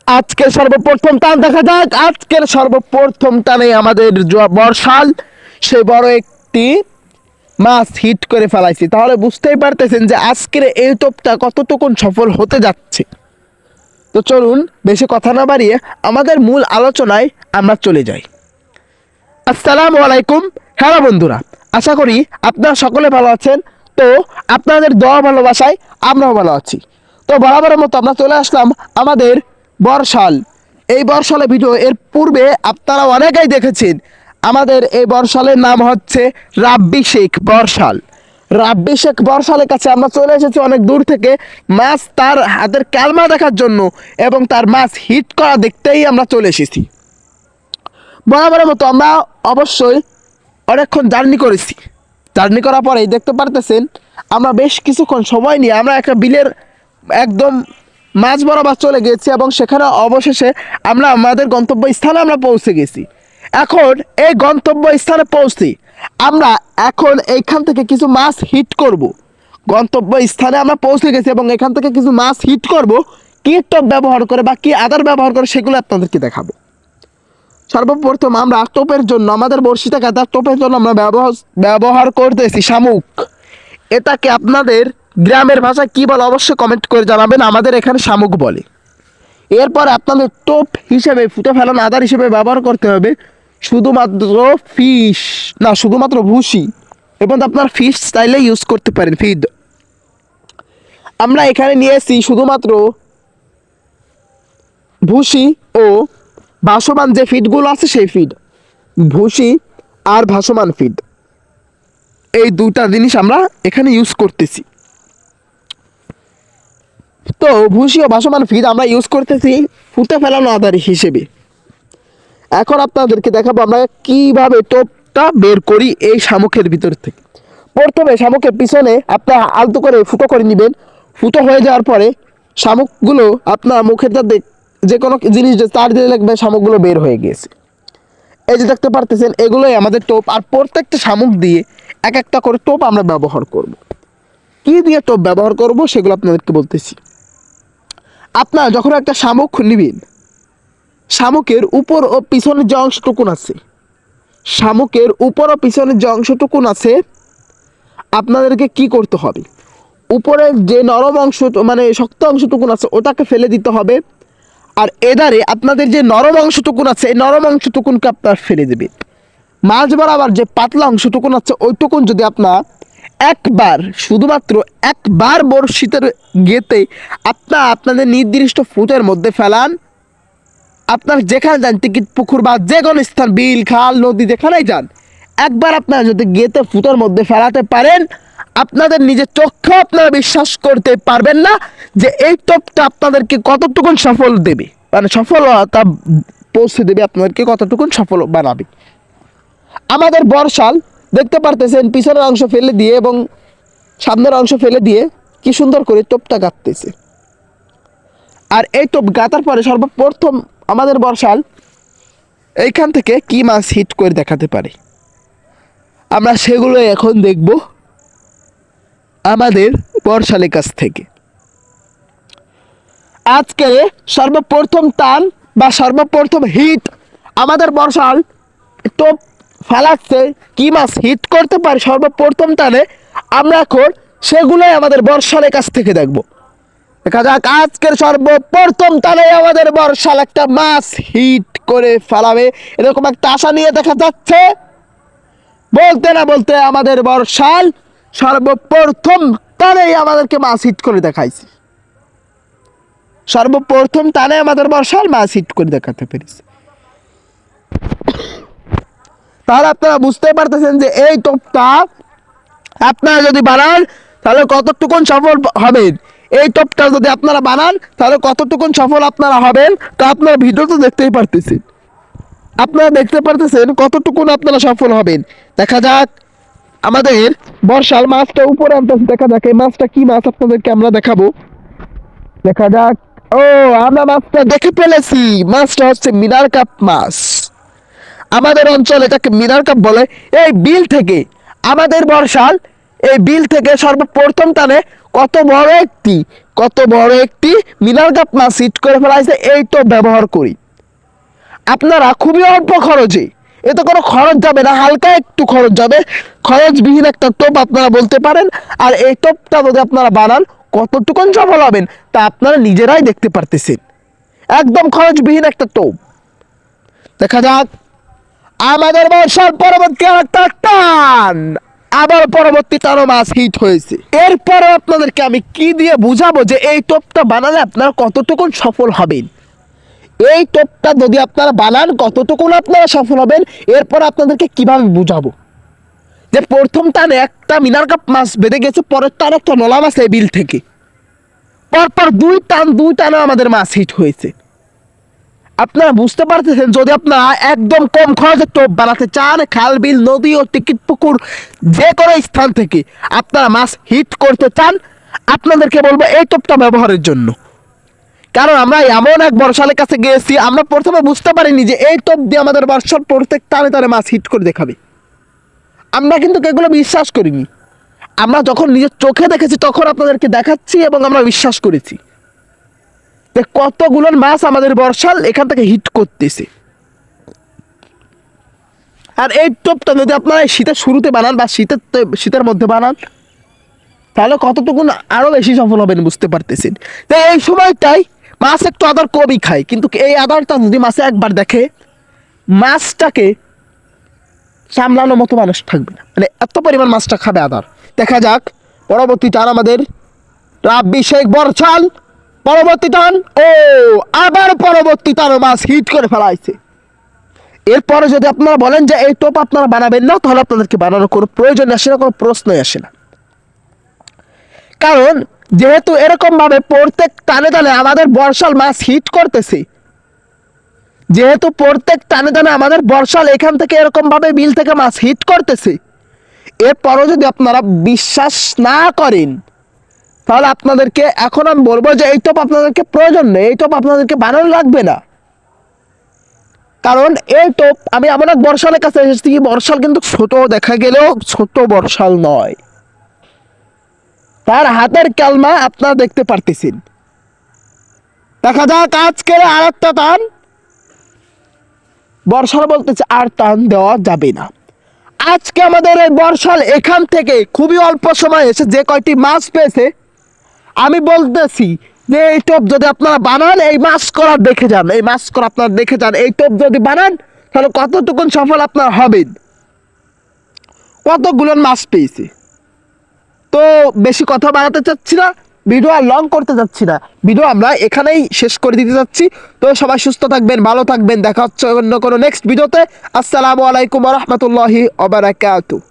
আজকের সর্বপ্রথম টান দেখা যাক। আজকের সর্বপ্রথম টানে আমাদের বর্ষাল সে বড় একটি মাছ হিট করে ফেলাইছি। তাহলে বুঝতেই পারতেছেন যে আজকের এই টোপটা কতটুকুন সফল হতে যাচ্ছে। তো চলুন বেশি কথা না বাড়িয়ে আমাদের মূল আলোচনায় আমরা চলে যাই। আসসালামু আলাইকুম। হ্যালো বন্ধুরা, আশা করি আপনারা সকলে ভালো আছেন। তো আপনাদের দোয়া ভালোবাসায় আমরাও ভালো আছি। তো বরাবরের মতো আমরা চলে আসলাম আমাদের বর্ষাল। এই বর্ষালে ভিডিও এর পূর্বে আপনারা অনেকেই দেখেছেন। আমাদের এই বর্ষালের নাম হচ্ছে রাব্বি শেখ বর্ষাল। রাব্বি শেখ বর্ষালের কাছে আমরা চলে এসেছি অনেক দূর থেকে মাছ তার হাতের ক্যালমা দেখার জন্য এবং তার মাছ হিট করা দেখতেই আমরা চলে এসেছি। বরাবরের মতো আমরা অবশ্যই অনেকক্ষণ জার্নি করেছি। জার্নি করার পরেই দেখতে পারতেছেন আমরা বেশ কিছুক্ষণ সময় নিয়ে আমরা একটা বিলের একদম মাঝ বরাবর চলে গেছি এবং সেখানে অবশেষে আমরা আমাদের গন্তব্য স্থানে আমরা পৌঁছে গেছি। এখন এই গন্তব্য স্থানে পৌঁছে আমরা এখন এইখান থেকে কিছু মাছ হিট করব। গন্তব্য স্থানে আমরা পৌঁছে গেছি এবং এখান থেকে কিছু মাছ হিট করব। কী টপ ব্যবহার করে বা কী আদার ব্যবহার করে সেগুলো আপনাদেরকে দেখাবো। সর্বপ্রথম আমরা টোপের জন্য আমাদের বড়শিতে কাটার টোপের জন্য আমরা ব্যবহার করতেছি শামুক। এটাকে আপনাদের গ্রামের ভাষায় কী বলে অবশ্যই কমেন্ট করে জানাবেন। আমাদের এখানে শামুক বলে। এরপর আপনাদের টোপ হিসেবে ফুটে ফেলানো আদার হিসেবে ব্যবহার করতে হবে শুধুমাত্র ফিশ না শুধুমাত্র ভুসি, এবং আপনার ফিশ স্টাইলে ইউজ করতে পারেন ফিড। আমরা এখানে নিয়েছি শুধুমাত্র ভুসি ও ভাসমান যে ফিডগুলো আছে সেই ফিড, ভুসি আর ভাসমান ফিড, এই দুটা জিনিস আমরা এখানে ইউজ করতেছি। তো ভুসি ও ভাসমান ফিড আমরা ইউজ করতেছি ফুটে ফেলানো আদার হিসেবে। এখন আপনাদেরকে দেখাবো আমরা কিভাবে টোপটা বের করি এই শামুকের ভিতর থেকে। প্রথমে শামুকের পিছনে আপনার আলতো করে ফুটো করে নেবেন। ফুটো হয়ে যাওয়ার পরে শামুকগুলো আপনার মুখের যে কোনো জিনিস যে তার দিয়ে লাগবে শামুকগুলো বের হয়ে গিয়েছে। এই যে দেখতে পারতেছেন এগুলোই আমাদের টোপ। আর প্রত্যেকটা শামুক দিয়ে এক একটা করে টোপ আমরা ব্যবহার করব। কি দিয়ে টোপ ব্যবহার করব সেগুলো আপনাদেরকে বলতেছি। আপনারা যখন একটা শামুক নেবেন, শামুকের উপর ও পিছনের যে অংশটুকুন আছে, শামুকের উপর ও পিছনের যে অংশটুকুন আছে আপনাদেরকে কি করতে হবে, উপরের যে নরম অংশ মানে শক্ত অংশটুকুন আছে ওটাকে ফেলে দিতে হবে। আর এদারে আপনাদের যে নরম অংশটুকুন আছে এই নরম অংশটুকুনকে আপনার ফেলে দেবে। মাঝ বরাবর যে পাতলা অংশটুকুন আছে ওইটুকুন যদি আপনার একবার শুধুমাত্র একবার বড়শিতে গেতে আপনাদের নির্দিষ্ট ফুটের মধ্যে ফেলান, আপনার যেখানে যান টিকিট পুকুর বা যে কোনো স্থান বিল খাল নদী যেখানেই যান, একবার আপনারা যদি গেতে ফুটের মধ্যে ফেলাতে পারেন আপনাদের নিজের চোখে আপনারা বিশ্বাস করতে পারবেন না যে এই টোপটা আপনাদেরকে কতটুকুন সফল দেবে, মানে সফলতা পৌঁছে দেবে, আপনাদেরকে কতটুকুন সফল বানাবে। আমাদের বর্ষাল দেখতে পারতেছেন পিছনের অংশ ফেলে দিয়ে এবং সামনের অংশ ফেলে দিয়ে কি সুন্দর করে টোপটা গাঁথতেছে। আর এই টোপ গাঁথার পরে সর্বপ্রথম আমাদের বর্ষাল এইখান থেকে কি মাছ হিট করে দেখাতে পারে আমরা সেগুলো এখন দেখব আমাদের বর্ষালের কাছ থেকে। আজকে সর্বপ্রথম টান বা সর্বপ্রথম হিট আমাদের বর্ষাল টোপ ফেলাচ্ছে কি মাছ হিট করতে পারে সর্বপ্রথম টানে, আমরা এখন সেগুলোই আমাদের বর্ষালের কাছ থেকে দেখব। দেখা যাক আজকের সর্বপ্রথম টানে আমাদের বর্ষাল একটা মাছ হিট করে ফেলাবে এরকম একটা আশা নিয়ে দেখা যাচ্ছে। বলতে না বলতে আমাদের বর্ষাল সর্বপ্রথম টানেই আমাদেরকে মাছ হিট করে দেখাইছে। সর্বপ্রথম টানে আমাদের বর্ষাল মাছ হিট করে দেখাতে পেরেছে। তাহলে আপনারা বুঝতে পারতেছেন যে এই টোপটা আপনারা যদি বানান তাহলে কতটুকুন সফল হবেন। এই টোপটা যদি আপনারা বানান তাহলে কতটুকুন সফল আপনারা হবেন তা আপনারা ভিডিও তো দেখতেই পারতেছেন। আপনারা দেখতে পারতেছেন কতটুকুন আপনারা সফল হবেন। দেখা যাক আমাদের বর্ষাল মাছটা উপরে আনতেছে। দেখা যাক এই মাছটা কি মাছ আপনাদেরকে আমরা দেখাবো। দেখা যাক, ও আমরা মাছটা দেখে ফেলেছি। মাছটা হচ্ছে মিনার কাপ মাছ। আমাদের অঞ্চলে এটাকে মিনার কাপ বলে। এই বিল থেকে আমাদের বর্ষাল এই বিল থেকে সর্বপ্রথম টানে কত বড় একটি মিনার কাপ মাছ হিট করে ফেলাইছে এই টোপ ব্যবহার করি। আপনারা খুবই অল্প খরচে, এতে কোনো খরচ যাবে না, হালকা একটু খরচ যাবে, খরচবিহীন একটা টোপ আপনারা বলতে পারেন। আর এই টোপটা যদি আপনারা বানান কতটুকুন সফল হবেন তা আপনারা নিজেরাই দেখতে পারতেছেন। একদম খরচবিহীন একটা টোপ। দেখা যাক আমাদের বর্ষার পরবর্তী একটা টান, আবার পরবর্তী টানও মাছ হিট হয়েছে। এরপরে আপনাদেরকে আমি কি দিয়ে বুঝাবো যে এই টোপটা বানালে আপনারা কতটুকুন সফল হবেন। এই টোপটা যদি আপনারা বানান কতটুকুন আপনারা সফল হবেন, এরপর আপনাদেরকে কিভাবে বুঝাবো যে প্রথম টানে একটা মিনার কাপ মাছ বেঁধে গেছে, পরের টানে একটা নলা মাছ এই বিল থেকে, পরপর দুই টানে আমাদের মাছ হিট হয়েছে। আপনারা বুঝতে পারতেছেন যদি আপনারা একদম কম খরচে টোপ বানাতে চান, খাল বিল নদী ও টিকিট পুকুর যে কোনো স্থান থেকে আপনারা মাছ হিট করতে চান, আপনাদেরকে বলবো এই টোপটা ব্যবহারের জন্য। কারণ আমরা এমন এক বর্ষালের কাছে গিয়েছি, আমরা প্রথমে বুঝতে পারিনি যে এই টোপ দিয়ে আমাদের বর্ষার প্রত্যেক টানে টানে মাছ হিট করে দেখাবে। আমরা কিন্তু এগুলো বিশ্বাস করিনি, আমরা যখন নিজের চোখে দেখেছি তখন আপনাদেরকে দেখাচ্ছি এবং আমরা বিশ্বাস করেছি যে কতগুলো মাছ আমাদের বর্ষাল এখান থেকে হিট করতেছে। আর এই টোপটা যদি আপনারা শীতের শুরুতে বানান বা শীতের মধ্যে বানান তাহলে কতটুকুন আরও বেশি সফল হবেন বুঝতে পারতেছেন। তো এই সময়টাই মাছ একটু আদার কমই খায়, কিন্তু এই আদারটা যদি মাছে একবার দেখে মাছটাকে সামলানোর মতো মানুষ থাকবে না, মানে এত পরিমাণ মাছটা খাবে আদার। দেখা যাক পরবর্তী টান আমাদের রাব্বি শেখ বর্ষাল, পরবর্তী টান ও আবার পরবর্তী টানও মাছ হিট করে ফেলাইছে। এরপরে যদি আপনারা বলেন যে এই টোপ আপনারা বানাবেন না, তাহলে আপনাদেরকে বানানোর কোনো প্রয়োজন আসে না, কোনো প্রশ্নই আসে না। কারণ যেহেতু এরকম ভাবে প্রত্যেক টানে টানে আমাদের বর্ষাল মাছ হিট করতেছে, যেহেতু প্রত্যেক টানে টানে আমাদের বর্ষাল এখান থেকে এরকম ভাবে বিল থেকে মাছ হিট করতেছে, এরপরও যদি আপনারা বিশ্বাস না করেন তাহলে আপনাদেরকে এখন আমি বলবো যে এই টোপ আপনাদেরকে প্রয়োজন নেই, এই টোপ আপনাদেরকে বানানো লাগবে না। কারণ এই টোপ আমি এমন এক বর্ষালের কাছে এসেছি, বর্ষাল কিন্তু ছোট দেখা গেলেও ছোট বর্ষাল নয়, তার হাতের ক্যালমা আপনারা দেখতে পারতেছেন। দেখা যাক আজকের আর একটা টান, বর্ষাল বলতেছে আর টান দেওয়া যাবে না। আজকে আমাদের এই বর্ষাল এখান থেকে খুবই অল্প সময় এসে যে কয়টি মাছ পেয়েছে, আমি বলতেছি যে এই টোপ যদি আপনারা বানান, এই মাছ করা দেখে যান, এই মাছ করা আপনারা দেখে যান, এই টোপ যদি বানান তাহলে কতটুকুন সফল আপনারা হবেন। কতগুলো মাছ পেয়েছে। তো বেশি কথা বাড়াতে চাচ্ছি না, ভিডিও আর লং করতে যাচ্ছি না, ভিডিও আমরা এখানেই শেষ করে দিতে যাচ্ছি। তো সবাই সুস্থ থাকবেন, ভালো থাকবেন, দেখা হচ্ছে অন্য কোনো নেক্সট ভিডিওতে। আসসালামু আলাইকুম ওয়া রাহমাতুল্লাহি ওয়া বারাকাতুহু।